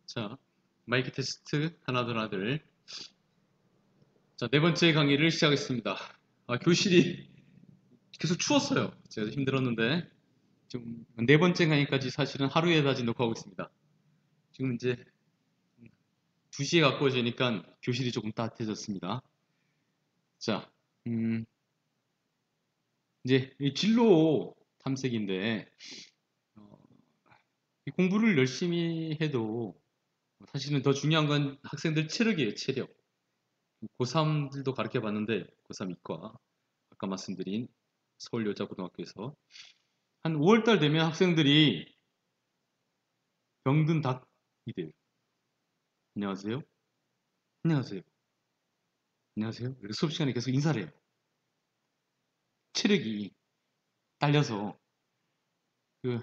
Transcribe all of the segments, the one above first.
자, 마이크 테스트 하나 둘 하나 둘. 자, 네 번째 강의를 시작하겠습니다. 교실이 계속 추웠어요. 제가 힘들었는데 지금 네 번째 강의까지 사실은 하루에 다지 녹화하고 있습니다. 지금 이제 2시에 가까워지니까 교실이 조금 따뜻해졌습니다. 자, 이제 이 진로 탐색인데 어, 이 공부를 열심히 해도 사실은 더 중요한 건 학생들 체력이에요. 체력. 고3들도 가르쳐 봤는데 고3 이과 아까 말씀드린 서울여자고등학교에서 한 5월달 되면 학생들이 병든 닭이 돼요. 안녕하세요. 안녕하세요. 안녕하세요. 이렇게 수업 시간에 계속 인사를 해요. 체력이 딸려서 그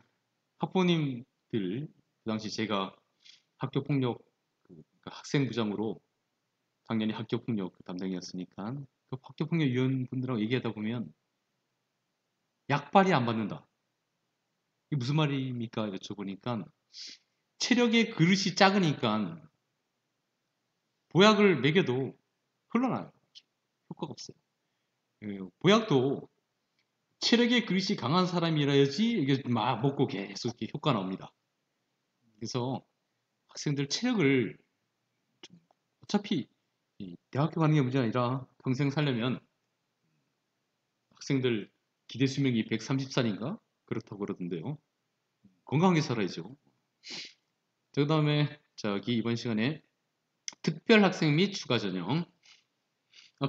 학부모님들 그 당시 제가 학교폭력 그러니까 학생부장으로 당연히 학교폭력 담당이었으니까 그 학교폭력위원분들하고 얘기하다 보면 약발이 안 받는다. 이게 무슨 말입니까? 여쭤보니까 체력의 그릇이 작으니까 보약을 먹여도 흘러나요. 효과가 없어요. 보약도 체력의 그릇이 강한 사람이라야지 이게 막 먹고 계속 이렇게 효과 나옵니다. 그래서 학생들 체력을 어차피 대학교 가는 게 문제 아니라 평생 살려면 학생들 기대 수명이 130살인가? 그렇다고 그러던데요. 건강하게 살아야죠. 그 다음에 저기 이번 시간에 특별 학생 및 추가 전형.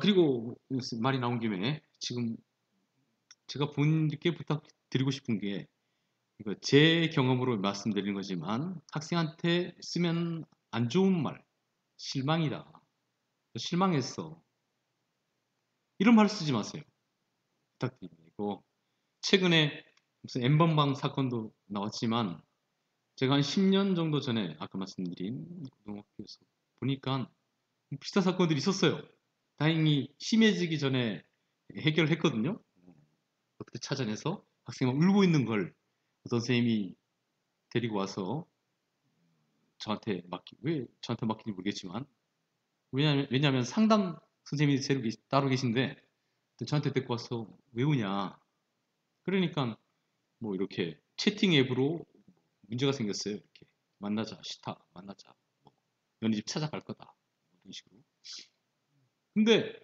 그리고 말이 나온 김에 지금 제가 본인께 부탁드리고 싶은 게 이거 제 경험으로 말씀드리는 거지만 학생한테 쓰면 안 좋은 말, 실망이다, 실망했어 이런 말 쓰지 마세요. 부탁드립니다. 이거 최근에 무슨 엠번방 사건도 나왔지만 제가 한 10년 정도 전에 아까 말씀드린 고등학교에서 보니까 비슷한 사건들이 있었어요. 다행히 심해지기 전에 해결했거든요. 어떻게 찾아내서 학생이 울고 있는 걸 어떤 선생님이 데리고 와서 왜 저한테 맡긴지 모르겠지만 왜냐하면 상담 선생님이 따로 계신데 저한테 데리고 와서 왜 우냐 그러니까 뭐 이렇게 채팅 앱으로 문제가 생겼어요. 이렇게 만나자 싫다 만나자 뭐 너네 집 찾아갈 거다 이런 식으로. 근데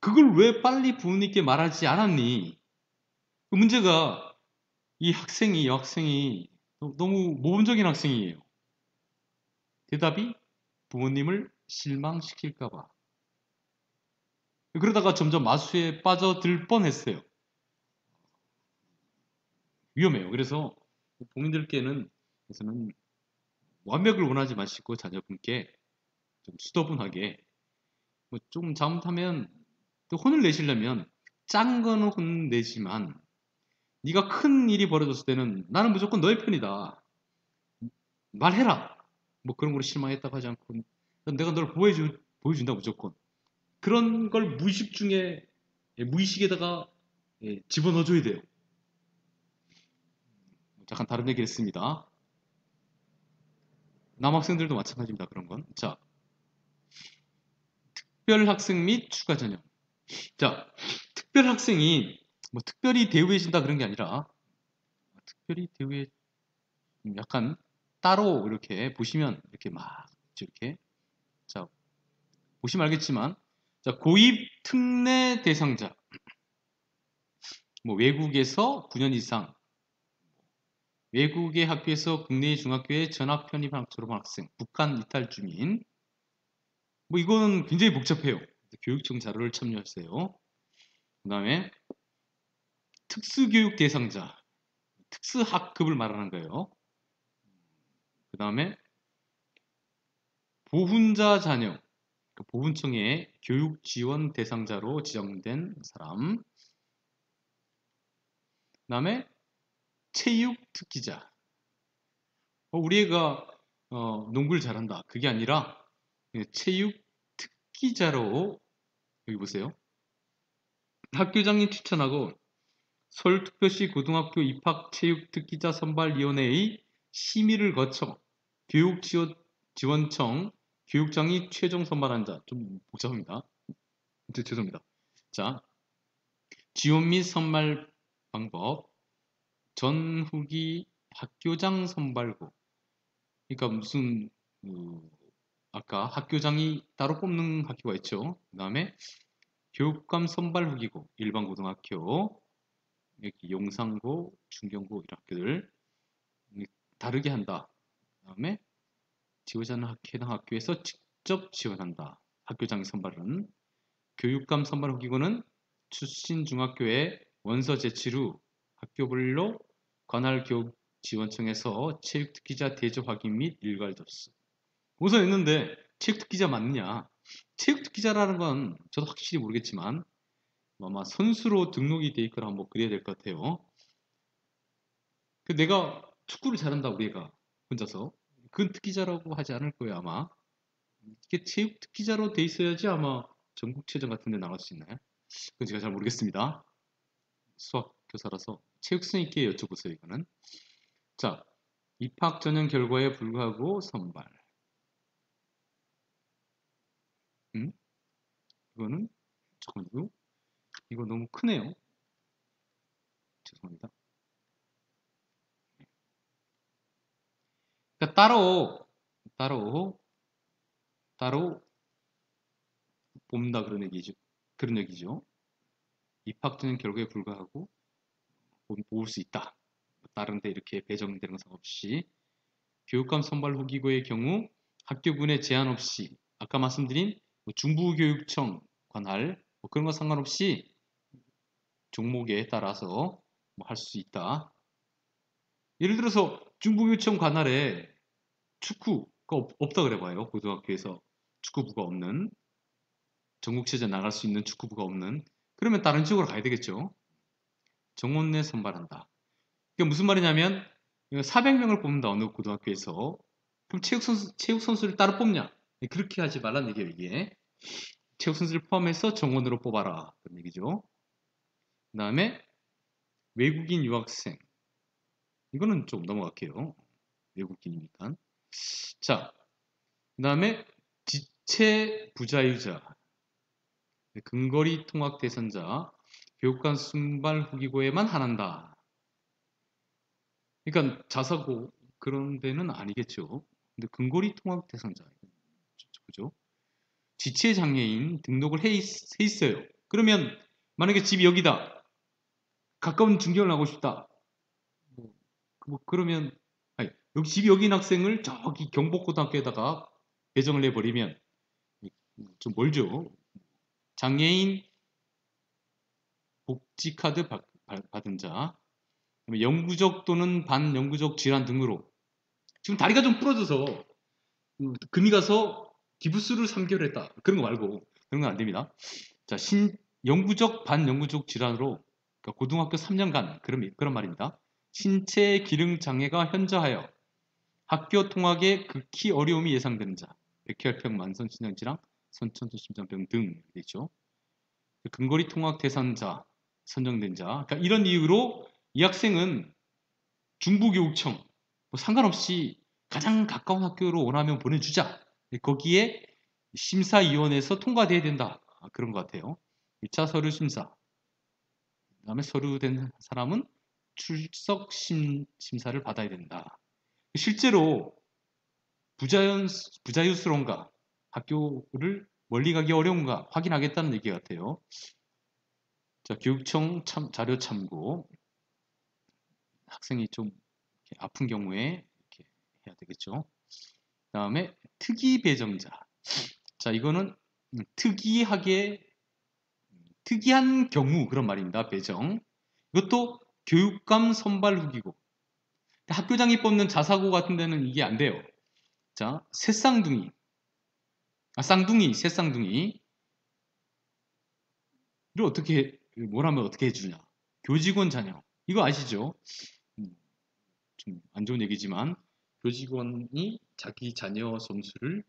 그걸 왜 빨리 부모님께 말하지 않았니? 그 문제가 여학생이 너무 모범적인 학생이에요. 대답이 부모님을 실망시킬까봐. 그러다가 점점 마수에 빠져들 뻔했어요. 위험해요. 그래서 부모님들께는 완벽을 원하지 마시고 자녀분께 좀 수더분하게 뭐좀 잘못하면 또 혼을 내시려면 작은 거는 혼내지만 네가 큰 일이 벌어졌을 때는 나는 무조건 너의 편이다. 말해라. 뭐 그런 거로 실망했다고 하지 않고 내가 널 보여준다 무조건. 그런 걸 무의식에다가 집어넣어줘야 돼요. 잠깐 다른 얘기를 했습니다. 남학생들도 마찬가지입니다. 그런 건. 자, 특별학생 및 추가 전형. 자, 특별학생이 뭐 특별히 대우해준다 그런 게 아니라 특별히 대우해 약간 따로 이렇게 보시면 이렇게 막 이렇게 자 보시면 알겠지만 자 고입 특례 대상자 뭐 외국에서 9년 이상 외국의 학교에서 국내 중학교에 전학 편입한 졸업한 학생 북한 이탈 주민 뭐 이거는 굉장히 복잡해요. 교육청 자료를 참조하세요. 그 다음에 특수교육 대상자 특수학급을 말하는 거예요. 그 다음에 보훈자 자녀 보훈청의 교육 지원 대상자로 지정된 사람. 그 다음에 체육 특기자. 우리 애가 농구를 잘한다. 그게 아니라 체육 특기자로 여기 보세요. 학교장이 추천하고 서울특별시 고등학교 입학체육특기자 선발위원회의 심의를 거쳐 교육지원청 교육장이 최종 선발한다. 좀 복잡합니다. 죄송합니다. 자, 지원 및 선발 방법. 전후기 학교장 선발구. 그러니까 무슨 아까 학교장이 따로 뽑는 학교가 있죠. 그 다음에 교육감 선발 후기고 일반 고등학교, 여기 용산고, 중경고 이런 학교들 다르게 한다. 그 다음에 지원자는 해당 학교에서 직접 지원한다. 학교장 선발은 교육감 선발 후기고는 출신 중학교에 원서 제출 후 학교별로 관할 교육지원청에서 체육특기자 대조 확인 및 일괄 접수. 우선 했는데 체육특기자 맞느냐? 체육특기자라는 건 저도 확실히 모르겠지만 아마 선수로 등록이 돼 있거나 뭐 그래야 될 것 같아요. 내가 축구를 잘한다고 얘가 혼자서 그건 특기자라고 하지 않을 거예요 아마. 이게 체육특기자로 돼 있어야지 아마 전국체전 같은 데 나갈 수 있나요? 그건 제가 잘 모르겠습니다. 수학 교사라서 체육선생님께 여쭤보세요 이거는. 자, 입학 전형 결과에 불구하고 선발. 이거는 잠깐만요. 이거 너무 크네요. 죄송합니다. 그러니까 따로 뽑는다 그런 얘기죠. 입학 전형 결과에 불구하고 모을 수 있다. 다른 데 이렇게 배정되는 것 상관없이 교육감 선발 후기고의 경우 학교군의 제한 없이 아까 말씀드린 중부교육청 관할 그런 거 상관없이 종목에 따라서 할 수 있다. 예를 들어서 중부교육청 관할에 축구가 없다 그래 봐요. 고등학교에서 축구부가 없는 전국체전 나갈 수 있는 축구부가 없는 그러면 다른 지역으로 가야 되겠죠. 정원 내 선발한다. 이게 무슨 말이냐면 400명을 뽑는다 어느 고등학교에서 그럼 체육 선수를 따로 뽑냐? 그렇게 하지 말라는 얘기예요 이게. 체육 선수를 포함해서 정원으로 뽑아라 그런 얘기죠. 그 다음에 외국인 유학생 이거는 좀 넘어갈게요. 외국인이니까. 자, 그 다음에 지체 부자유자 근거리 통학 대선자 교육관 순발 후기고에만 한한다. 그러니까 자사고 그런 데는 아니겠죠. 근데 근거리 통학 대상자 그죠? 지체 장애인 등록을 해 있어요. 그러면 만약에 집이 여기다. 가까운 중경을 하고 싶다. 그러면 아니, 여기 집이 여기인 학생을 저기 경복고등학교에다가 배정을 해버리면 좀 멀죠. 장애인 복지카드 받은 자, 영구적 또는 반영구적 질환 등으로 지금 다리가 좀 부러져서 금이 가서 기부스를 3개월 했다. 그런 거 말고 그런 건 안 됩니다. 자, 영구적 반영구적 질환으로 그러니까 고등학교 3년간 그런 말입니다. 신체 기능 장애가 현저하여 학교 통학에 극히 어려움이 예상되는 자, 백혈병, 만성신장 질환, 선천성 심장병 등 있죠. 근거리 통학 대상자, 선정된 자. 그러니까 이런 이유로 이 학생은 중부교육청 뭐 상관없이 가장 가까운 학교로 원하면 보내주자. 거기에 심사위원회에서 통과돼야 된다. 그런 것 같아요. 1차 서류 심사. 그 다음에 서류된 사람은 출석 심사를 받아야 된다. 실제로 부자유스러운가, 학교를 멀리 가기 어려운가 확인하겠다는 얘기 같아요. 자, 교육청 자료 참고. 학생이 좀 아픈 경우에 이렇게 해야 되겠죠. 그 다음에 특이 배정자. 자, 이거는 특이한 경우 그런 말입니다. 배정. 이것도 교육감 선발 후기고. 학교장이 뽑는 자사고 같은 데는 이게 안 돼요. 자, 새쌍둥이. 새쌍둥이. 이걸 뭘 하면 어떻게 해주냐. 교직원 자녀. 이거 아시죠? 좀 안 좋은 얘기지만, 교직원이 자기 자녀 점수를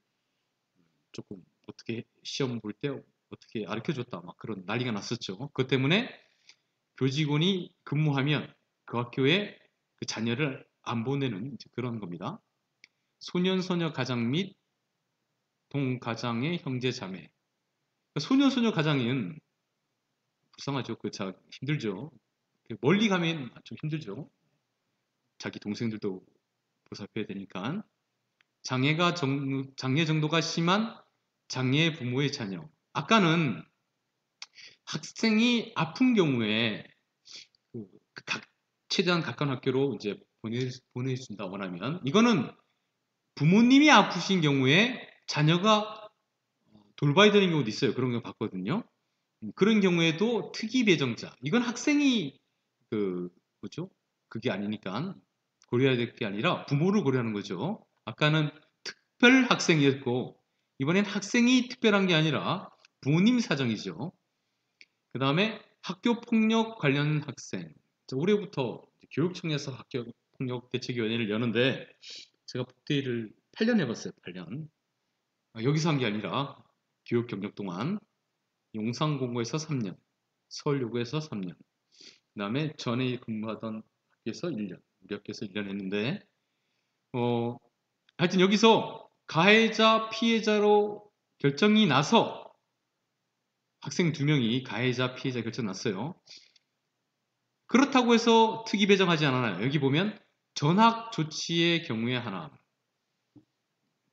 조금 어떻게 시험 볼 때 어떻게 가르쳐줬다. 막 그런 난리가 났었죠. 그것 때문에 교직원이 근무하면 그 학교에 그 자녀를 안 보내는 그런 겁니다. 소년, 소녀 가장 및 동가장의 형제 자매. 그러니까 소년, 소녀 가장은 불쌍하죠. 자 힘들죠. 멀리 가면 좀 힘들죠. 자기 동생들도 보살펴야 되니까. 장애 정도가 심한 장애 부모의 자녀. 아까는 학생이 아픈 경우에 그 최대한 가까운 학교로 이제 보내준다 원하면, 이거는 부모님이 아프신 경우에 자녀가 돌봐야 되는 경우도 있어요. 그런 거 봤거든요. 그런 경우에도 특이 배정자, 이건 학생이 뭐죠? 그게 아니니까 고려해야 될 게 아니라 부모를 고려하는 거죠. 아까는 특별 학생이었고 이번엔 학생이 특별한 게 아니라 부모님 사정이죠. 그 다음에 학교폭력 관련 학생. 올해부터 교육청에서 학교폭력대책위원회를 여는데 제가 복대일을 8년 해봤어요. 8년. 여기서 한 게 아니라 교육 경력 동안 용산공고에서 3년, 서울여고에서 3년, 그 다음에 전에 근무하던 학교에서 1년, 우리 학교에서 1년 했는데 하여튼 여기서 가해자, 피해자로 결정이 나서 학생 2명이 가해자, 피해자 결정 났어요. 그렇다고 해서 특이 배정하지 않아요. 여기 보면 전학 조치의 경우에 하나.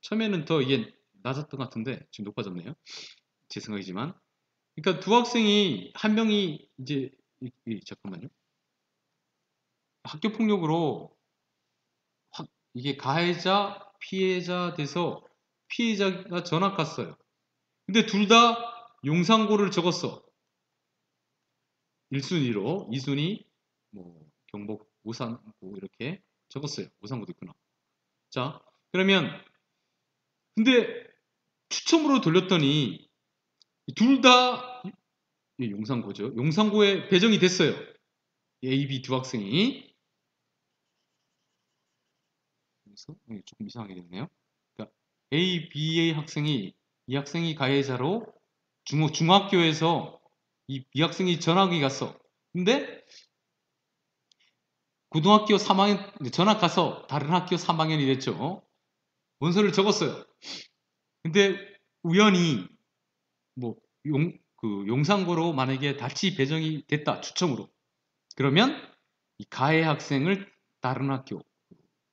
처음에는 더 이게 낮았던 것 같은데 지금 높아졌네요. 제 생각이지만. 그러니까 두 학생이 한 명이 이제 잠깐만요. 학교 폭력으로 이게 가해자, 피해자 돼서 피해자가 전학 갔어요. 근데 둘 다 용산고를 적었어. 1순위로, 2순위 뭐 경복, 오산고 이렇게 적었어요. 오산고도 있구나. 자, 그러면 근데 추첨으로 돌렸더니 둘 다 용산고죠. 용산고에 배정이 됐어요. A, B 두 학생이. 그래서 조금 이상하게 됐네요. 그러니까 A, B의 학생이, 이 학생이 가해자로 중학교에서 이 학생이 전학이 갔어. 근데 고등학교 3학년 전학 가서 다른 학교 3학년이 됐죠. 원서를 적었어요. 근데 우연히 뭐 용산고로 만약에 다시 배정이 됐다, 추첨으로. 그러면 이 가해 학생을 다른 학교,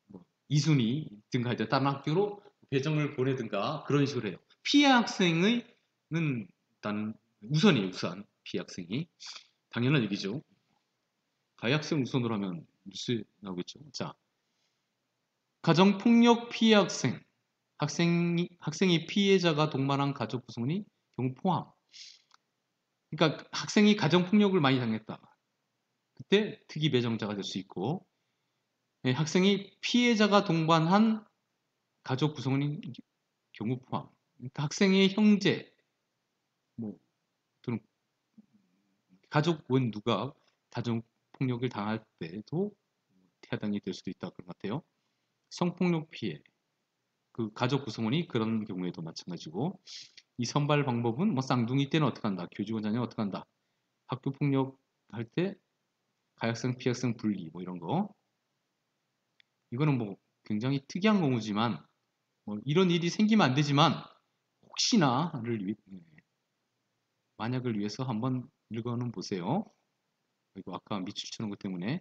뭐 이순위 등가 이제 다른 학교로 배정을 보내든가 그런 식으로 해요. 피해 학생은 일단 우선이에요. 우선 피해 학생이 당연한 얘기죠. 가해 학생 우선으로 하면 뉴스에 나오겠죠. 자, 가정폭력 피해 학생이 피해자가 동반한 가족 구성원이 경우 포함. 그러니까 학생이 가정폭력을 많이 당했다. 그때 특이 배정자가 될 수 있고, 학생이 피해자가 동반한 가족 구성원인 경우 포함. 그러니까 학생의 형제, 뭐 또는 가족 원 누가 가정폭력을 당할 때도 해당이 될 수도 있다 그런 것 같아요. 성폭력 피해, 그 가족 구성원이 그런 경우에도 마찬가지고, 이 선발 방법은 뭐 쌍둥이 때는 어떻게 한다, 교직원 자녀는 어떻게 한다, 학교 폭력 할 때 가해학생, 피해학생 분리 뭐 이런 거. 이거는 뭐 굉장히 특이한 경우지만 뭐 이런 일이 생기면 안 되지만 만약을 위해서 한번 읽어는 보세요. 그리고 아까 밑줄 치는 것 때문에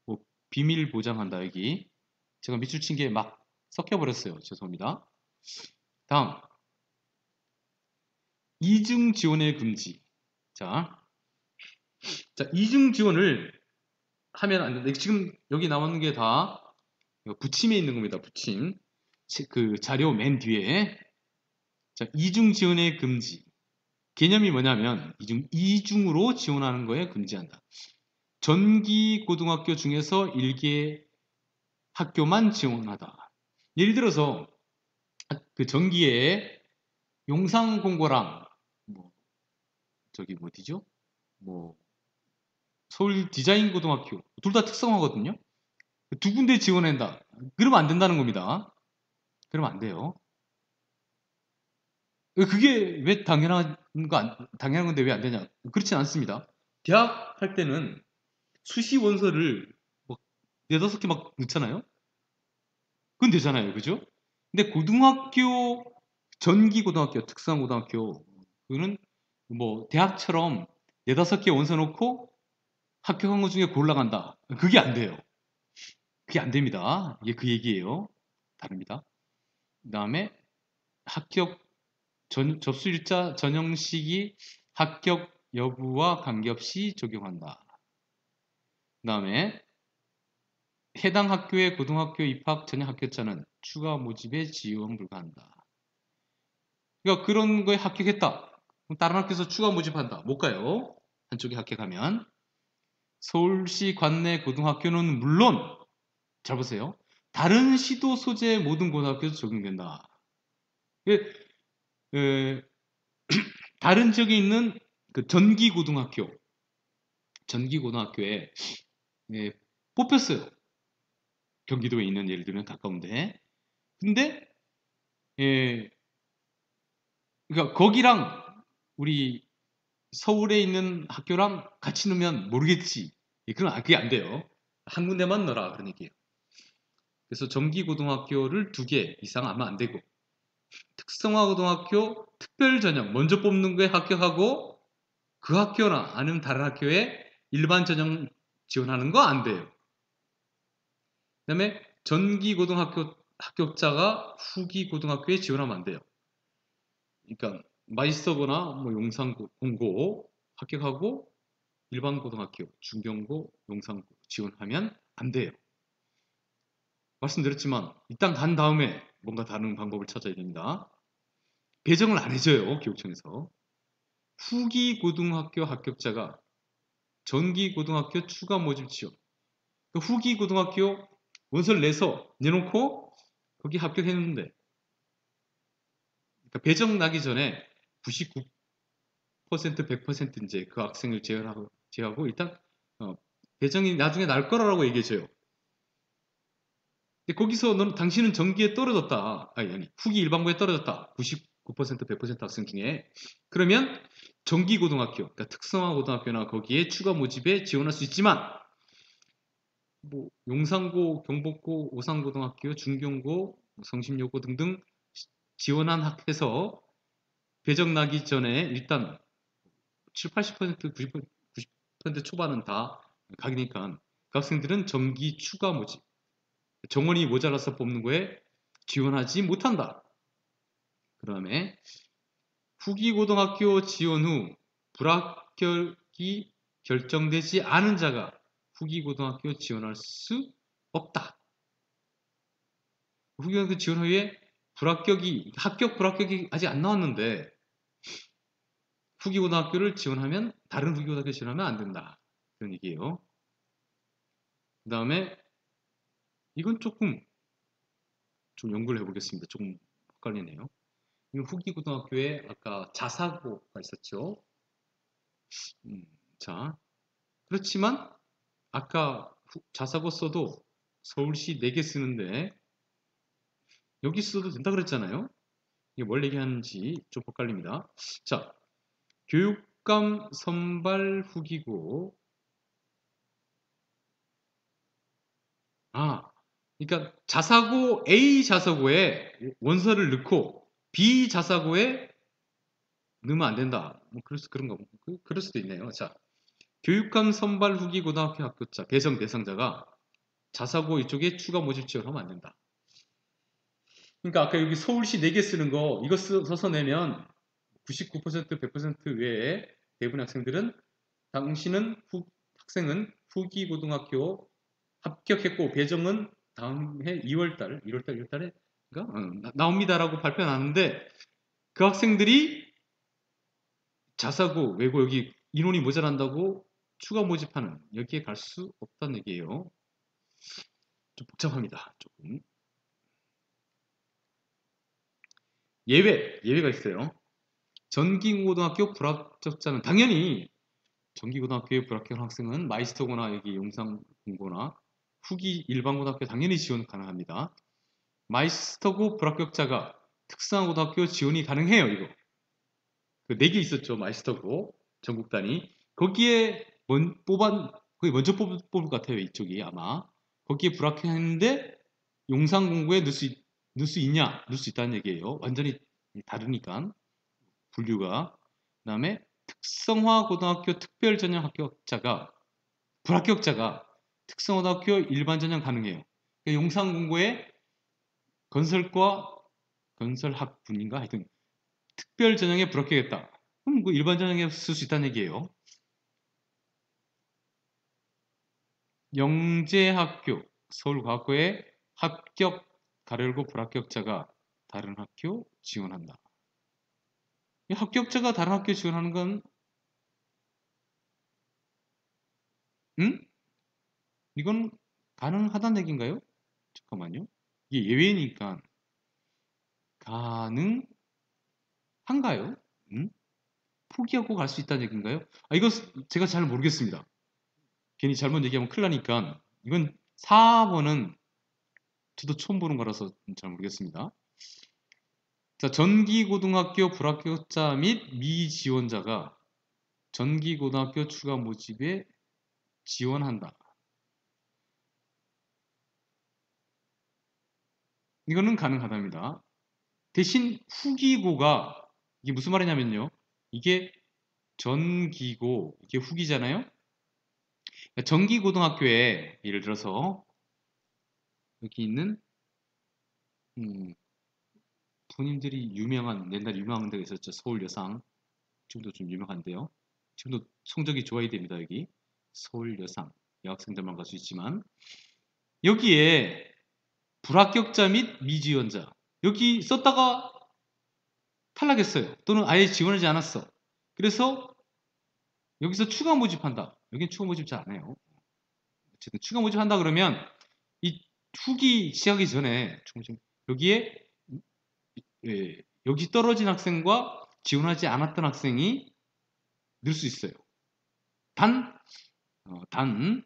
뭐 비밀 보장한다 여기 제가 밑줄 친 게 막 섞여 버렸어요. 죄송합니다. 다음 이중 지원의 금지. 자, 이중 지원을 하면 안 된다. 지금 여기 나오는 게 다 부침에 있는 겁니다. 부침. 그 자료 맨 뒤에. 자, 이중 지원의 금지. 개념이 뭐냐면 이중으로 지원하는 거에 금지한다. 전기 고등학교 중에서 1개 학교만 지원하다. 예를 들어서 그 전기에 용산공고랑 뭐 저기 어디죠? 뭐 서울 디자인고등학교 둘 다 특성화거든요. 두 군데 지원한다. 그러면 안 된다는 겁니다. 그러면 안 돼요. 그게 왜 당연한 건데 왜 안 되냐? 그렇진 않습니다. 대학 할 때는 수시 원서를 뭐 4-5개 막 넣잖아요. 그건 되잖아요. 그죠? 근데 고등학교, 전기고등학교, 특성고등학교, 그거는 뭐 대학처럼 4~5개 원서 놓고 합격한 것 중에 골라간다. 그게 안 돼요. 그게 안 됩니다. 이게 그 얘기예요. 다릅니다. 그 다음에 합격 접수일자 전형 시기 합격 여부와 관계없이 적용한다. 그 다음에 해당 학교의 고등학교 입학 전형 합격자는 추가 모집에 지원 불가한다. 그러니까 그런 거에 합격했다. 그럼 다른 학교에서 추가 모집한다. 못 가요. 한쪽에 합격하면. 서울시 관내 고등학교는 물론 잘 보세요. 다른 시도 소재의 모든 고등학교에서 적용된다. 에, 다른 지역에 있는 그 전기고등학교에 뽑혔어요. 경기도에 있는 예를 들면 가까운데. 근데 그러니까 거기랑 우리 서울에 있는 학교랑 같이 넣으면 모르겠지. 그게 안 돼요. 한 군데만 넣어라 그런 얘기예요. 그래서 전기고등학교를 2개 이상 하면 안 되고 특성화고등학교 특별전형 먼저 뽑는 거에 합격하고 그 학교나 아니면 다른 학교에 일반 전형 지원하는 거 안 돼요. 그 다음에 전기고등학교 합격자가 후기고등학교에 지원하면 안 돼요. 그러니까 마이스터거나 뭐 용산공고 합격하고 일반 고등학교, 중경고, 용산고 지원하면 안 돼요. 말씀드렸지만 일단 간 다음에 뭔가 다른 방법을 찾아야 됩니다. 배정을 안 해줘요. 교육청에서. 후기 고등학교 합격자가 전기 고등학교 추가 모집 지원. 그 후기 고등학교 원서를 내놓고 거기 합격했는데 그러니까 배정 나기 전에 99% 100% 이제 그 학생을 제외하고 일단 배정이 나중에 날 거라고 얘기해줘요. 근데 거기서 당신은 전기에 떨어졌다. 아니 후기 일반고에 떨어졌다. 99% 100% 학생 중에 그러면 전기고등학교, 그러니까 특성화고등학교나 거기에 추가 모집에 지원할 수 있지만 뭐 용산고, 경복고, 오산고등학교, 중경고, 성심여고 등등 지원한 학회에서 배정 나기 전에 일단 7, 80%, 90% 초반은 다 가기니까 그 학생들은 정기 추가 모집, 정원이 모자라서 뽑는 거에 지원하지 못한다. 그 다음에 후기고등학교 지원 후 불합격이 결정되지 않은 자가 후기고등학교 지원할 수 없다. 후기고등학교 지원 후에 합격 불합격이 아직 안 나왔는데 후기고등학교를 지원하면 다른 후기고등학교 지원하면 안 된다. 그런 얘기예요. 그 다음에 이건 조금 좀 연구를 해보겠습니다. 조금 헷갈리네요. 후기고등학교에 아까 자사고가 있었죠. 자, 그렇지만 아까 자사고 써도 서울시 4개 쓰는데 여기 써도 된다 그랬잖아요. 이게 뭘 얘기하는지 좀 헷갈립니다. 자, 교육감 선발 후기고 그러니까 자사고 A 자사고에 원서를 넣고 B 자사고에 넣으면 안 된다. 뭐 그런가 그럴 수도 있네요. 자, 교육감 선발 후기 고등학교 합격자 배정 대상자가 자사고 이쪽에 추가 모집 지원하면 안 된다. 그러니까 아까 여기 서울시 4개 쓰는 거 이거 써서 내면 99% 100% 외에 대부분의 학생들은 학생은 후기 고등학교 합격했고 배정은 다음 해 2월달에 나옵니다라고 발표 나는데 그 학생들이 자사고 외고 여기 인원이 모자란다고 추가 모집하는 여기에 갈 수 없다는 얘기예요. 좀 복잡합니다. 조금. 예외가 있어요. 전기고등학교 불합격자는 당연히 전기고등학교에 불합격한 학생은 마이스터고나 여기 용산공고나 후기 일반고등학교 당연히 지원 가능합니다. 마이스터고 불합격자가 특성화고등학교 지원이 가능해요. 이거 그 4개 있었죠. 마이스터고 전국 단위 거기에 거기 먼저 뽑을 것 같아요. 이쪽이 아마 거기에 불합격했는데 용산공고에 넣을 수 있냐? 넣을 수 있다는 얘기예요. 완전히 다르니까 분류가. 그다음에 특성화 고등학교 특별 전형 합격자가 불합격자가 특성고등학교 일반 전형 가능해요. 그러니까 용산공고에 건설과 건설학분인가 하여튼 특별 전형에 불합격했다. 그럼 그 일반 전형에 쓸 수 있다는 얘기예요. 영재학교 서울과학고에 합격 가려고 불합격자가 다른 학교 지원한다. 이 합격자가 다른 학교 지원하는 건 이건 가능하다는 얘기인가요? 잠깐만요. 이게 예외니까 가능한가요? 포기하고 갈 수 있다는 얘기인가요? 이거 제가 잘 모르겠습니다. 괜히 잘못 얘기하면 큰일 나니까 이건 4번은 저도 처음 보는 거라서 잘 모르겠습니다. 자, 전기고등학교 불합격자 및 미지원자가 전기고등학교 추가 모집에 지원한다. 이거는 가능하답니다. 대신 후기고가 이게 무슨 말이냐면요. 이게 전기고 이게 후기잖아요. 전기고등학교에 예를 들어서 여기 있는 부모님들이 유명한 옛날 유명한 데가 있었죠. 서울여상. 지금도 좀 유명한데요. 지금도 성적이 좋아야 됩니다. 여기 서울여상 여학생들만 갈 수 있지만 여기에 불합격자 및 미지원자 여기 썼다가 탈락했어요. 또는 아예 지원하지 않았어. 그래서 여기서 추가 모집한다. 여긴 추가 모집 잘 안 해요. 어쨌든 추가 모집한다 그러면 이 후기 시작하기 전에 여기에 여기 떨어진 학생과 지원하지 않았던 학생이 늘 수 있어요. 단 다른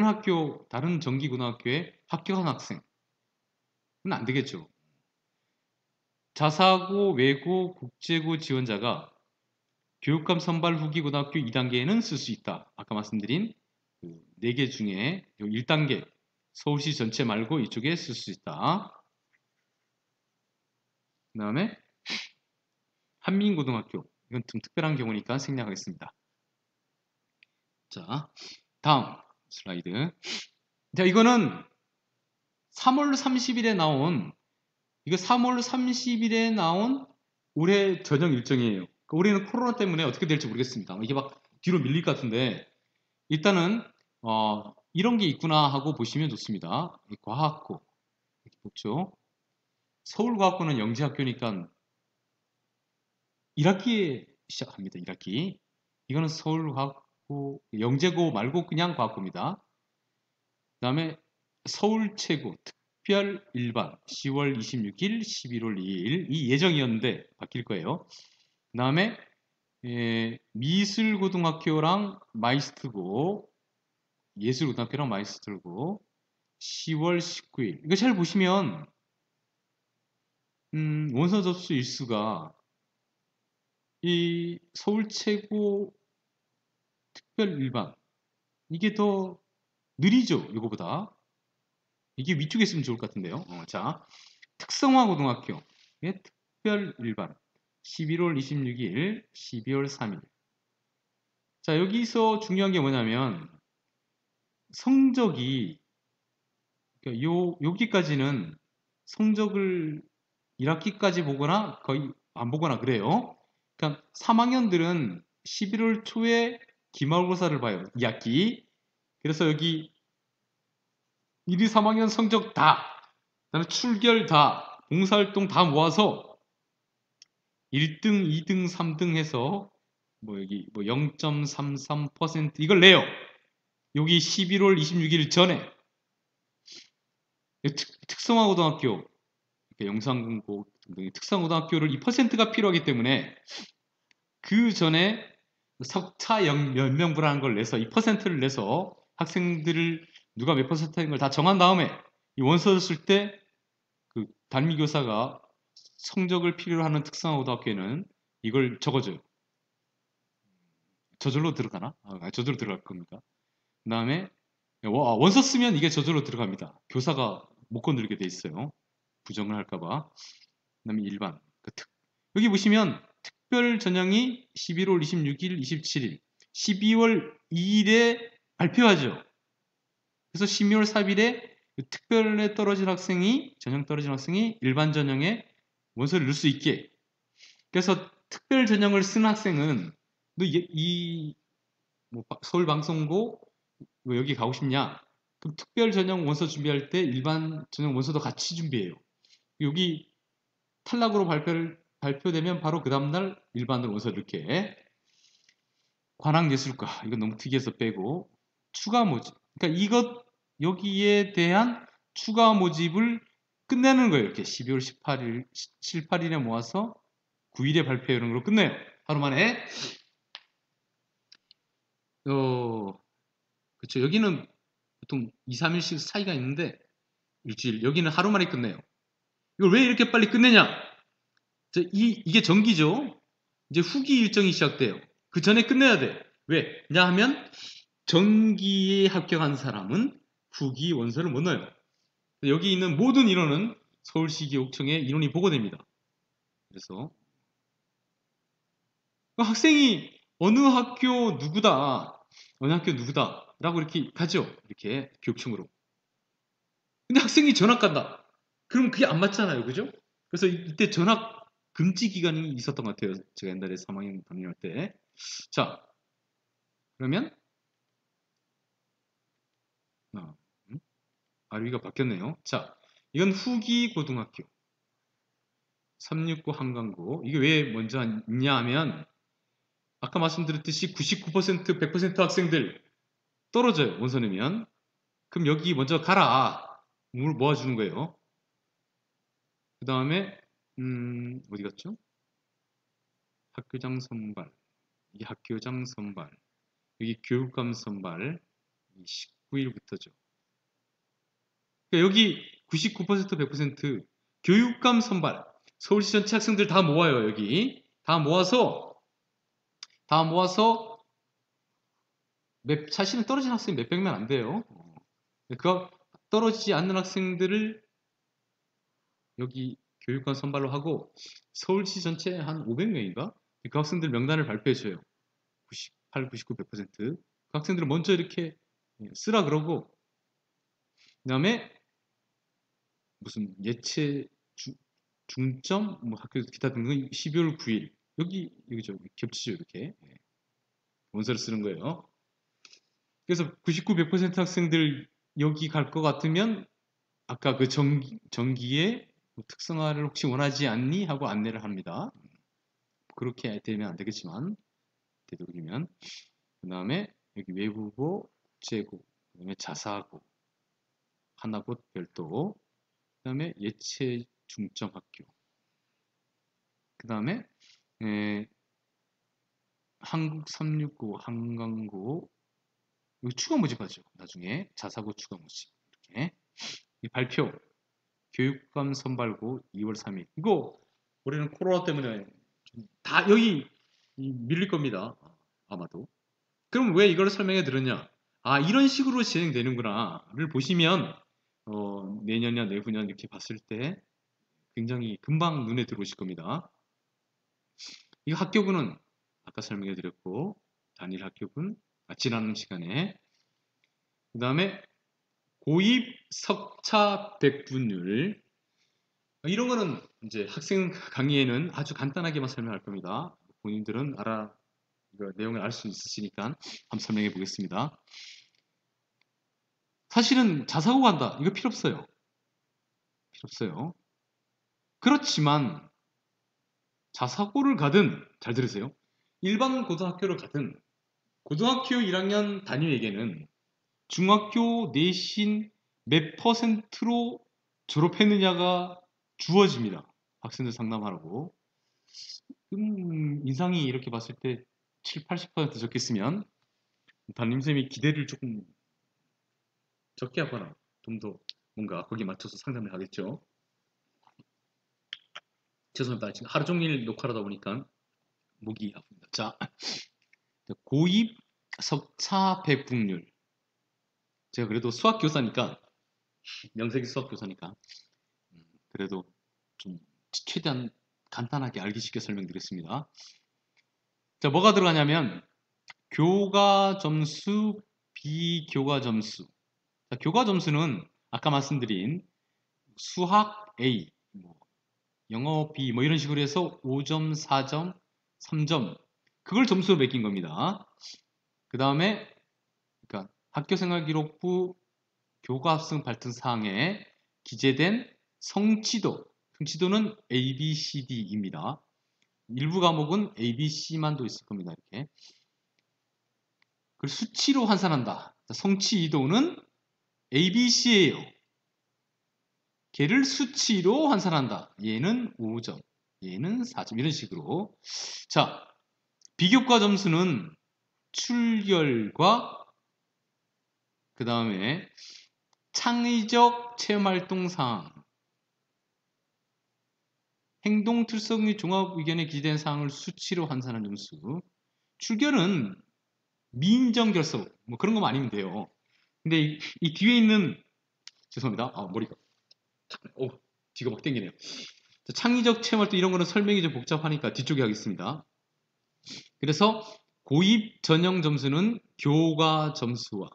학교, 다른 전기고등학교에 합격한 학생은 안 되겠죠. 자사고, 외고, 국제고 지원자가 교육감 선발 후기 고등학교 2단계에는 쓸 수 있다. 아까 말씀드린 4개 중에 1단계 서울시 전체 말고 이쪽에 쓸 수 있다. 그 다음에 한민고등학교 이건 좀 특별한 경우니까 생략하겠습니다. 자, 다음 슬라이드. 자, 이거는 3월 30일에 나온 이거 3월 30일에 나온 올해 전형 일정이에요. 올해는 코로나 때문에 어떻게 될지 모르겠습니다. 이게 막 뒤로 밀릴 것 같은데 일단은 이런 게 있구나 하고 보시면 좋습니다. 과학고 이렇게 보죠. 서울과학고는 영재학교니까 1학기에 시작합니다. 1학기. 이거는 서울과학고 영재고 말고 그냥 과학고입니다. 그 다음에 서울최고 특별 일반 10월 26일, 11월 2일 이 예정이었는데 바뀔 거예요. 그 다음에 미술고등학교랑 마이스트고 예술고등학교랑 마이스트고 10월 19일 이거 잘 보시면 원서 접수 일수가 이 서울최고 특별 일반 이게 더 느리죠 이거보다 이게 위쪽에 있으면 좋을 것 같은데요. 자 특성화 고등학교 특별 일반 11월 26일 12월 3일 자 여기서 중요한 게 뭐냐면 성적이 그러니까 여기까지는 성적을 1학기까지 보거나 거의 안 보거나 그래요. 그러니까 3학년들은 11월 초에 기말고사를 봐요. 2학기. 그래서 여기 1, 2, 3학년 성적 다, 그다음에 출결 다, 봉사활동 다 모아서 1등, 2등, 3등 해서 여기 0.33% 이걸 내요. 여기 11월 26일 전에 특성화고등학교, 영상공고 등등의 특성고등학교를 이 퍼센트가 필요하기 때문에 그 전에 석차 연명부라는 걸 내서 이 퍼센트를 내서 학생들을 누가 몇 퍼센트인 걸 다 정한 다음에 이 원서를 쓸 때 그 단미교사가 성적을 필요로 하는 특성고등학교에는 이걸 적어줘요. 저절로 들어가나? 저절로 들어갈 겁니다. 그 다음에 원서 쓰면 이게 저절로 들어갑니다. 교사가 못 건드리게 돼 있어요. 부정을 할까봐. 그다음에 일반. 여기 보시면 특별 전형이 11월 26일, 27일, 12월 2일에 발표하죠. 그래서 12월 4일에 특별에 떨어진 학생이 전형 떨어진 학생이 일반 전형에 원서를 넣을 수 있게. 그래서 특별 전형을 쓴 학생은 너 뭐 서울방송고 왜 여기 가고 싶냐? 그럼 특별 전형 원서 준비할 때 일반 전형 원서도 같이 준비해요. 여기 탈락으로 발표되면 바로 그 다음날 일반으로 원서 이렇게. 관악예술과 이건 너무 특이해서 빼고 추가 모집. 그러니까 이것 여기에 대한 추가 모집을 끝내는 거예요. 이렇게 12월 18일, 7, 8일에 모아서 9일에 발표 이런 걸로 끝내요. 하루 만에. 그렇죠. 여기는 보통 2, 3일씩 차이가 있는데 일주일. 여기는 하루 만에 끝내요. 이걸 왜 이렇게 빨리 끝내냐? 이게 정기죠. 이제 후기 일정이 시작돼요. 그 전에 끝내야 돼. 왜냐 하면 정기에 합격한 사람은 후기 원서를 못 넣어요. 여기 있는 모든 인원은 서울시교육청에 인원이 보고됩니다. 그래서 학생이 어느 학교 누구다 라고 이렇게 가죠. 이렇게 교육청으로. 근데 학생이 전학 간다. 그럼 그게 안 맞잖아요. 그죠? 그래서 이때 전학 금지 기간이 있었던 것 같아요. 제가 옛날에 3학년 담임할 때. 자, 그러면 아류가 바뀌었네요. 자, 이건 후기 고등학교 369 한강고. 이게 왜 먼저 있냐 하면 아까 말씀드렸듯이 99% 100% 학생들 떨어져요. 원서 내면. 그럼 여기 먼저 가라. 물 모아주는 거예요. 그 다음에 어디 갔죠? 학교장 선발. 이게 학교장 선발. 여기 교육감 선발. 19일부터죠. 그러니까 여기 99% 100% 교육감 선발. 서울시 전체 학생들 다 모아요. 여기 다 모아서 사실은 떨어진 학생이 몇백 명 안 돼요. 그 떨어지지 않는 학생들을 여기 교육감 선발로 하고 서울시 전체 한 500명인가? 그 학생들 명단을 발표해줘요. 98, 99, 100%. 그 학생들을 먼저 이렇게 쓰라 그러고 그 다음에 무슨 예체 중점 뭐 학교 기타 등등 12월 9일 여기죠. 겹치죠. 이렇게 원서를 쓰는 거예요. 그래서 99, 100% 학생들 여기 갈 것 같으면 아까 그 정기의 특성화를 혹시 원하지 않니? 하고 안내를 합니다. 그렇게 되면 안 되겠지만 되도록이면 그 다음에 여기 외부고, 국제고, 그 다음에 자사고, 하나고 별도, 그 다음에 예체 중점 학교, 그 다음에 한국 369, 한강고 여기 추가 모집하죠. 나중에 자사고 추가 모집 이렇게 이 발표 교육감 선발고 2월 3일 이거 올해는 코로나 때문에 다 여기 밀릴 겁니다. 아마도. 그럼 왜 이걸 설명해 드렸냐? 아 이런 식으로 진행되는구나를 보시면 내년이나 내후년 이렇게 봤을 때 굉장히 금방 눈에 들어오실 겁니다. 이 학교군은 아까 설명해 드렸고 단일 학교군 지나는 시간에 그 다음에 고입 석차 백분율 이런 거는 이제 학생 강의에는 아주 간단하게만 설명할 겁니다. 본인들은 이거 내용을 알 수 있으시니까 한번 설명해 보겠습니다. 사실은 자사고 간다. 이거 필요 없어요. 필요 없어요. 그렇지만 자사고를 가든 잘 들으세요. 일반 고등학교를 가든 고등학교 1학년 담임에게는 중학교 내신 몇 %로 졸업했느냐가 주어집니다. 학생들 상담하라고. 인상이 이렇게 봤을 때 7, 80% 적겠으면 담임쌤이 기대를 조금 적게 하거나 좀 더 뭔가 거기에 맞춰서 상담을 하겠죠. 죄송합니다. 지금 하루 종일 녹화를 하다 보니까 목이 아픕니다. 자, 고입 석차 배분율. 제가 그래도 수학교사니까 명색이 수학교사니까 그래도 좀 최대한 간단하게 알기 쉽게 설명드리겠습니다. 자, 뭐가 들어가냐면 교과 점수, 비교과 점수. 자, 교과 점수는 아까 말씀드린 수학 A, 뭐 영어 B 뭐 이런 식으로 해서 5점, 4점, 3점 그걸 점수로 매긴 겁니다. 그 다음에 그러니까 학교생활기록부 교과학생 발등 사항에 기재된 성취도는 A, B, C, D입니다. 일부 과목은 A, B, C만 도 있을 겁니다. 이렇게. 그리고 수치로 환산한다. 성취 이도는 A, B, C예요. 걔를 수치로 환산한다. 얘는 5점, 얘는 4점 이런 식으로. 자, 비교과 점수는 출결과 그 다음에 창의적 체험활동 사항, 행동 특성 및 종합 의견에 기재된 사항을 수치로 환산한 점수. 출결은 미인정 결석 뭐 그런 것만 아니면 돼요. 근데 이 뒤에 있는 죄송합니다. 머리가 뒤가 막 땡기네요. 창의적 체험활동 이런 거는 설명이 좀 복잡하니까 뒤쪽에 하겠습니다. 그래서 고입 전형 점수는 교과 점수와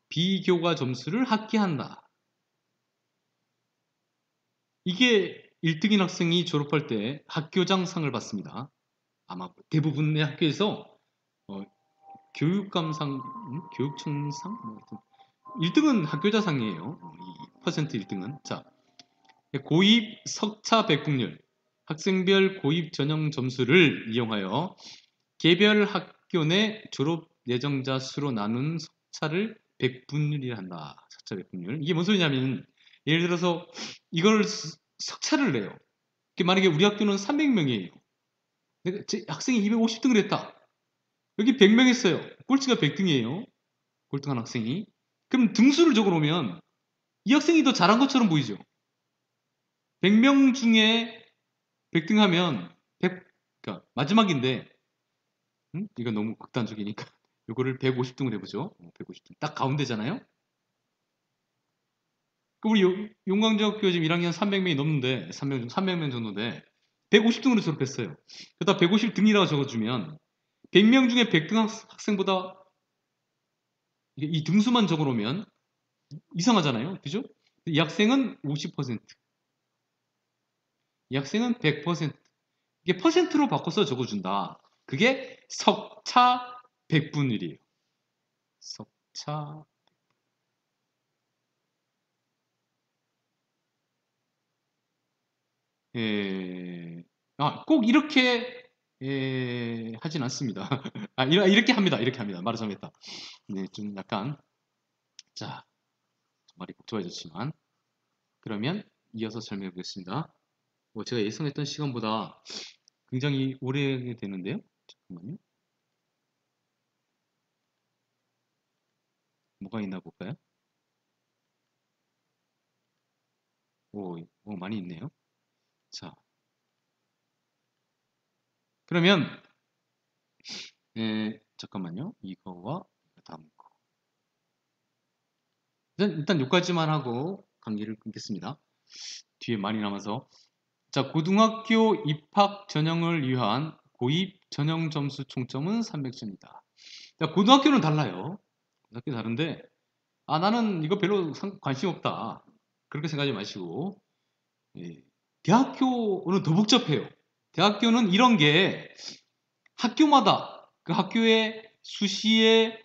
비교과 점수를 합계한다. 이게 1등인 학생이 졸업할 때 학교장상을 받습니다. 아마 대부분의 학교에서 교육감상, 교육청상? 1등은 학교자상이에요. 1등은. 자, 고입 석차 백분율, 학생별 고입 전형 점수를 이용하여 개별 학교 내 졸업 예정자 수로 나눈 석차를 백분율이라 한다. 석차 백분율. 이게 뭔 소리냐면 예를 들어서 이걸 석차를 내요. 만약에 우리 학교는 300명이에요. 제 학생이 250등을 했다. 여기 100명 했어요. 꼴찌가 100등이에요. 꼴등한 학생이. 그럼 등수를 적어놓으면 이 학생이 더 잘한 것처럼 보이죠. 100명 중에 100등 하면 그러니까 마지막인데 이건 너무 극단적이니까 이거를 150등을 해보죠. 150등. 딱 가운데잖아요. 우리 용광중학교 지금 1학년 300명이 넘는데 300명 정도인데 150등으로 졸업했어요. 그러다 150등이라고 적어주면 100명 중에 100등 학생보다 이 등수만 적어놓으면 이상하잖아요. 그죠? 이 학생은 50%, 이 학생은 100%. 이게 퍼센트로 바꿔서 적어준다. 그게 석차 백분율이에요. 석차. 꼭 이렇게 하진 않습니다. 이렇게 합니다. 이렇게 합니다. 말을 잘못했다. 네, 좀 약간 자 말이 복잡해졌지만 그러면 이어서 설명해 보겠습니다. 제가 예상했던 시간보다 굉장히 오래 되는데요. 잠깐만요. 뭐가 있나 볼까요? 많이 있네요. 자, 그러면 잠깐만요. 이거와 다음 거. 일단 여기까지만 하고 강의를 끊겠습니다. 뒤에 많이 남아서. 자, 고등학교 입학 전형을 위한 고입 전형 점수 총점은 300점이다. 자, 고등학교는 달라요. 고등학교 다른데 나는 이거 별로 관심 없다. 그렇게 생각하지 마시고 대학교는 더 복잡해요. 대학교는 이런 게 학교마다 그 학교의 수시의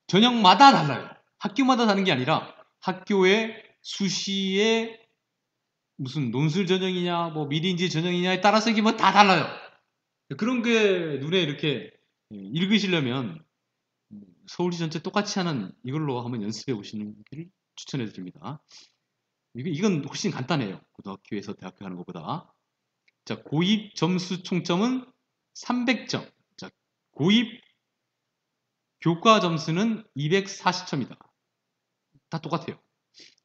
전형마다 달라요. 학교마다 다른 게 아니라 학교의 수시의 무슨 논술 전형이냐 뭐 미리인지 전형이냐에 따라서 이게 뭐 다 달라요. 그런 게 눈에 이렇게 읽으시려면 서울시 전체 똑같이 하는 이걸로 한번 연습해 보시는 길 추천해 드립니다. 이건 훨씬 간단해요. 고등학교에서 대학교 하는 것보다. 자, 고입 점수 총점은 300점. 자, 고입 교과 점수는 240점이다. 다 똑같아요.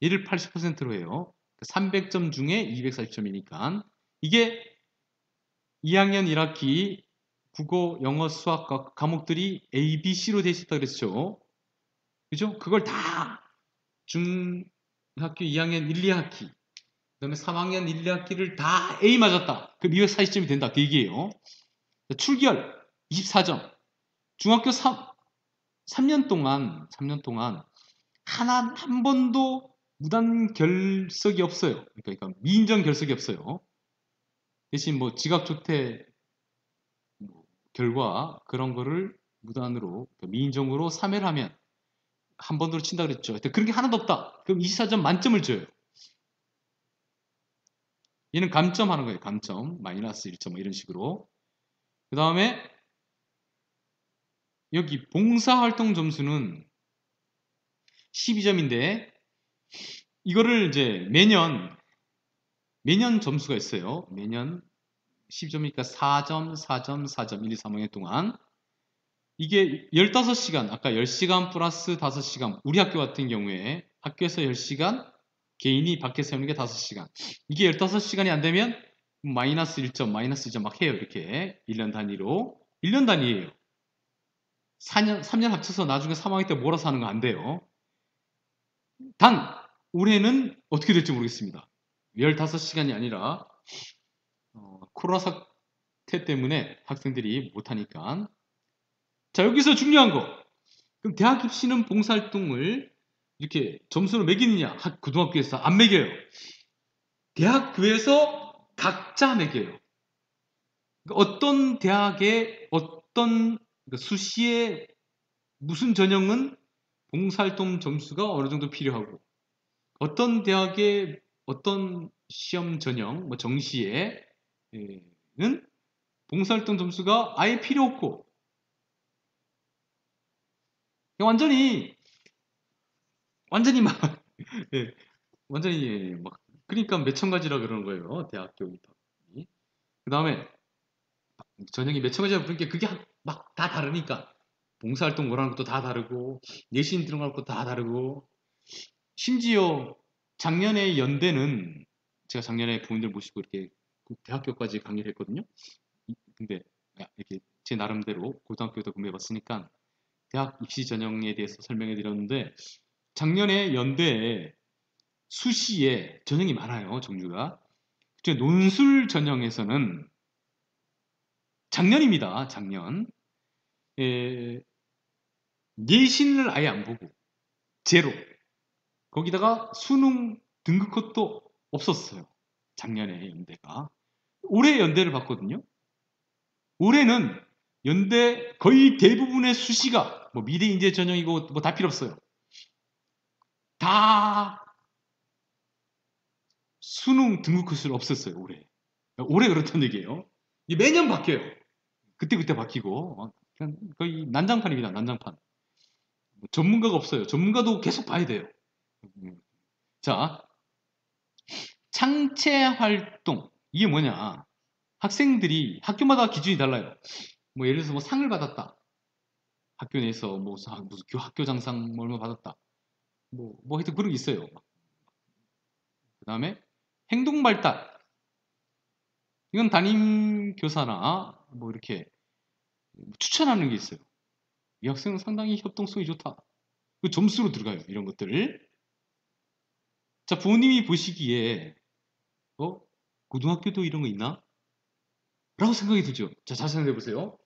얘를 80%로 해요. 300점 중에 240점이니까 이게 2학년 1학기 국어, 영어, 수학 과목들이 A, B, C로 되어 있었다 그랬죠. 그죠? 그걸 다 중학교 2학년 1, 2학기 그다음에 3학년 1, 2학기를 다 A 맞았다. 그럼 240점이 된다. 그 얘기예요. 출결 24점. 중학교 3년 동안 한 번도 무단 결석이 없어요. 그러니까 미인정 결석이 없어요. 대신 뭐 지각조퇴 결과 그런 거를 무단으로 미인정으로 3회를 하면 한 번으로 친다 그랬죠. 그런 게 하나도 없다. 그럼 24점 만점을 줘요. 얘는 감점 하는 거예요. 감점. 마이너스 1점 이런 식으로. 그 다음에 여기 봉사활동 점수는 12점인데 이거를 이제 매년 점수가 있어요. 매년 10점이니까 4점, 4점, 4점 1, 2, 3학년 동안 이게 15시간, 아까 10시간 플러스 5시간 우리 학교 같은 경우에 학교에서 10시간, 개인이 밖에서 하는 게 5시간 이게 15시간이 안 되면 마이너스 1점, 마이너스 2점 막 해요. 이렇게 1년 단위로 1년 단위예요. 3년 합쳐서 나중에 3학기 때 몰아서 하는 거 안 돼요. 단 올해는 어떻게 될지 모르겠습니다. 15시간이 아니라 코로나 사태 때문에 학생들이 못하니까. 자, 여기서 중요한 거. 그럼 대학 입시는 봉사활동을 이렇게 점수로 매기느냐? 고등학교에서 안 매겨요. 대학교에서 각자 매겨요. 그러니까 어떤 대학의 어떤 수시에 무슨 전형은 봉사활동 점수가 어느 정도 필요하고 어떤 대학의 어떤 시험 전형, 뭐 정시에는 봉사활동 점수가 아예 필요 없고 완전히 막 예, 완전히 막 그러니까 몇천 가지라 그러는 거예요. 대학교 입학이. 그 다음에 전형이 몇천 가지라 그러니까 그게 막 다 다르니까 봉사활동 뭐라는 것도 다 다르고 내신 들어갈 것도 다 다르고 심지어 작년에 연대는 제가 작년에 부모님들 모시고 이렇게 대학교까지 강의를 했거든요. 근데 이렇게 제 나름대로 고등학교도 공부해봤으니까 대학 입시 전형에 대해서 설명해 드렸는데 작년에 연대에 수시에 전형이 많아요. 종류가. 논술 전형에서는 작년입니다. 작년. 내신을 아예 안 보고 제로. 거기다가 수능 등급컷도 없었어요. 작년에 연대가. 올해 연대를 봤거든요. 올해는 연대 거의 대부분의 수시가 뭐 미래인재 전형이고 뭐 다 필요 없어요. 다 수능 등급컷을 없었어요. 올해 그렇다는 얘기예요. 이게 매년 바뀌어요. 그때 바뀌고 그냥 거의 난장판입니다. 난장판. 뭐 전문가가 없어요. 전문가도 계속 봐야 돼요. 자, 창체 활동 이게 뭐냐? 학생들이 학교마다 기준이 달라요. 뭐 예를 들어서 뭐 상을 받았다. 학교 내에서 뭐 무슨 학교장상 뭐 얼마 받았다. 뭐 하여튼 그런 게 있어요. 그 다음에 행동 발달. 이건 담임 교사나 뭐 이렇게 추천하는 게 있어요. 이 학생은 상당히 협동성이 좋다. 그 점수로 들어가요. 이런 것들을. 자, 부모님이 보시기에 고등학교도 이런 거 있나? 라고 생각이 들죠. 자, 잘 생각해 보세요.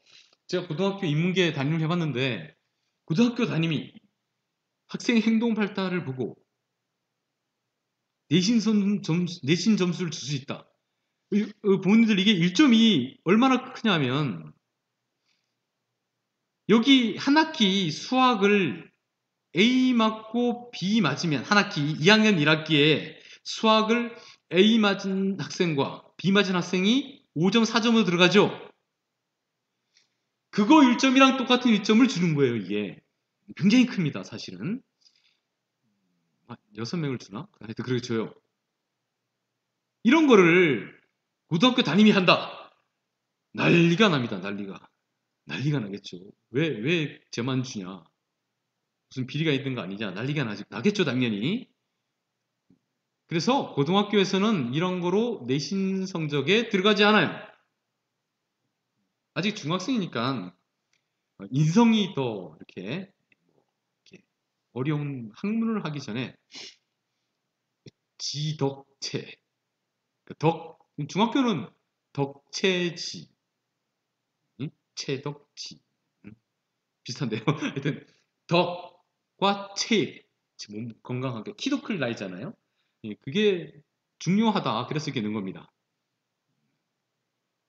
제가 고등학교 인문계 담임을 해봤는데 고등학교 담임이 학생 행동 발달을 보고 내신 점수를 줄 수 있다. 부모님들 이게 1점이 얼마나 크냐면 여기 한 학기 수학을 A 맞고 B 맞으면 한 학기 2학년 1학기에 수학을 A 맞은 학생과 B 맞은 학생이 5점, 4점으로 들어가죠. 그거 1점이랑 똑같은 1점을 주는 거예요. 이게 굉장히 큽니다. 사실은 6명을 주나? 하여튼 그렇게 줘요. 이런 거를 고등학교 담임이 한다. 난리가 납니다. 난리가 나겠죠. 왜 쟤만 주냐? 무슨 비리가 있는 거 아니냐? 난리가 나겠죠, 당연히. 그래서 고등학교에서는 이런 거로 내신 성적에 들어가지 않아요. 아직 중학생이니까 인성이 더 이렇게 어려운 학문을 하기 전에 지덕체 중학교는 덕채지, 응? 채덕지. 응? 비슷한데요. 하여튼 덕과 체, 몸 건강하게 키도 클 나이잖아요. 예, 그게 중요하다. 그래서 이렇게 넣은 겁니다.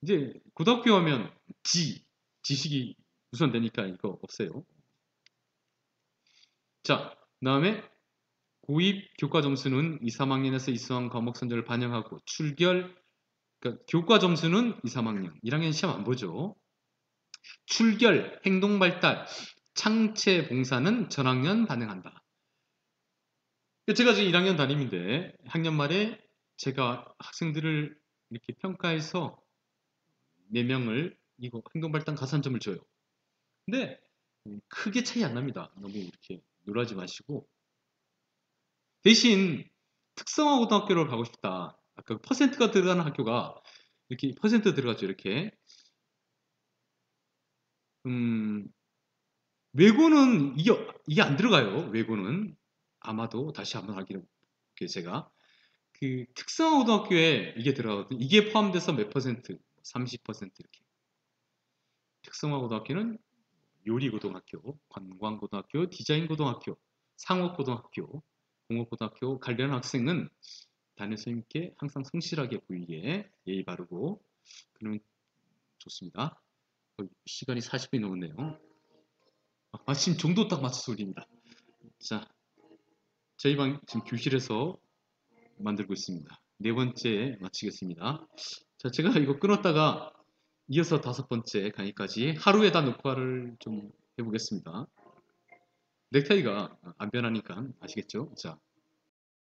이제 고등학교 하면 지식이 우선되니까 이거 없어요. 자, 그다음에 고입 교과 점수는 2, 3학년에서 2, 3학년 과목 성적을 반영하고 그러니까 교과 점수는 2, 3학년, 1학년 시험 안 보죠. 출결, 행동 발달, 창체 봉사는 전학년 반영한다. 제가 지금 1학년 담임인데 학년 말에 제가 학생들을 이렇게 평가해서 4명을 이거 행동 발달 가산점을 줘요. 근데 크게 차이 안 납니다. 너무 이렇게 놀라지 마시고 대신 특성화 고등학교를 가고 싶다. 아까 퍼센트가 들어가는 학교가 이렇게 퍼센트 들어가죠. 이렇게 외고는 이게 안 들어가요. 외고는 아마도 다시 한번 확인해 볼게요. 제가 그 특성화 고등학교에 이게 들어가거든요. 이게 포함돼서 몇 퍼센트? 30% 이렇게. 특성화 고등학교는 요리고등학교, 관광고등학교, 디자인고등학교, 상업고등학교, 공업고등학교 관련 학생은 담임 선생님께 항상 성실하게 보이게 예의 바르고 그러면 좋습니다. 시간이 40분이 넘었네요. 마침 정도 딱 맞춰서 올립니다. 자, 저희 방 지금 교실에서 만들고 있습니다. 4번째 마치겠습니다. 자, 제가 이거 끊었다가 이어서 5번째 강의까지 하루에다 녹화를 좀 해보겠습니다. 넥타이가 안 변하니까 아시겠죠? 자,